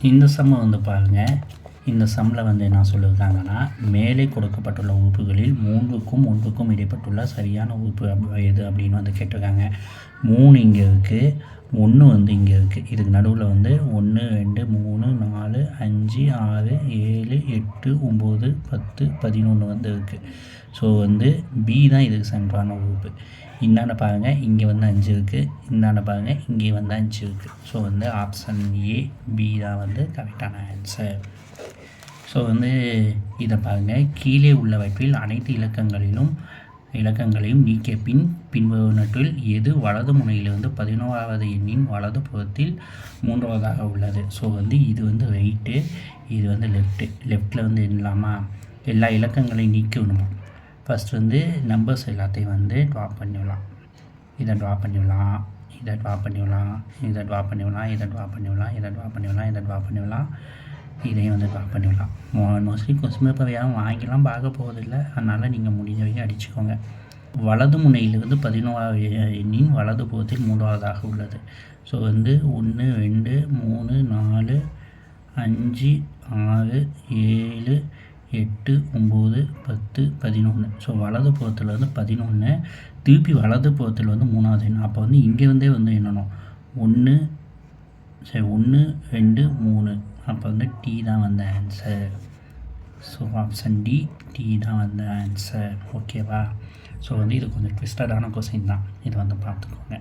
இந்த சம்மை வந்து பாருங்கள். இந்த சம்மில் வந்து என்ன சொல்லியிருக்காங்கன்னா, மேலே கொடுக்கப்பட்டுள்ள உறுப்புகளில் 3க்கும் 1க்கும் இடைப்பட்டுள்ள சரியான உறுப்பு எது அப்படின்னு வந்து கேட்டிருக்காங்க. 3 இங்கே இருக்குது, 1 வந்து இங்கே இருக்குது. இதுக்கு நடுவில் வந்து 1 2 3 4 5 6 7 8 9 10 11 வந்து இருக்குது. ஸோ வந்து பி தான் இதுக்கு சென்றான உறுப்பு. இந்தாண்ட பாருங்கள், இங்கே வந்து 5 இருக்குது, இந்தாண்ட பாருங்கள், இங்கே வந்து 5 இருக்குது. ஸோ வந்து ஆப்ஷன் ஏ பி தான் வந்து கரெக்டான ஆன்சர். ஸோ வந்து இதை பாருங்கள், கீழே உள்ளவற்றில் அனைத்து இலக்கங்களையும் நீக்கிய பின்வருவனற்றில் எது வலது முனையிலிருந்து 11வது எண்ணின் வலது புறத்தில் 3வதாக உள்ளது. ஸோ வந்து இது வந்து ரைட்டு, இது வந்து லெஃப்ட்டில் வந்து இல்லாமா எல்லா இலக்கங்களையும் நீக்கணுமா. ஃபஸ்ட் வந்து நம்பர்ஸ் எல்லாத்தையும் வந்து ட்ரா பண்ணிடலாம். இதை ட்ரா பண்ணிடலாம், இதை ட்ரா பண்ணிடலாம், இதை ட்ரா பண்ணிடலாம், இதை ட்ரா பண்ணிடலாம், இதை ட்ரா பண்ணிடலாம், இதை ட்ரா பண்ணிடலாம், இதையும் வந்து ட்ரா பண்ணிடலாம். மோஸ்ட்லி கொஸ்டின் பேப்பர் யாரும் வாங்கிலாம் பார்க்க போகிறதில்ல, அதனால் நீங்கள் முடிஞ்ச வரைக்கும் அடிச்சுக்கோங்க. வலது முனையிலிருந்து 11வது எண்ணின் வலது புறத்தில் 3வதாக உள்ளது. ஸோ வந்து 1 2 3 4 5 6 7 8 9 10 11. ஸோ வலது புறத்தில் வந்து 11, திருப்பி வலது புறத்தில் வந்து 3வது எண். அப்போ வந்து இங்கே வந்து எண்ணணும் 1 2 3. அப்போ வந்து டி தான் வந்த ஆன்சர். ஸோ ஆப்ஷன் டி தான் வந்த ஆன்சர். ஓகேவா? ஸோ வந்து இது கொஞ்சம் ட்விஸ்டடான கொஸ்டின் தான், இதை வந்து பார்த்துக்கோங்க.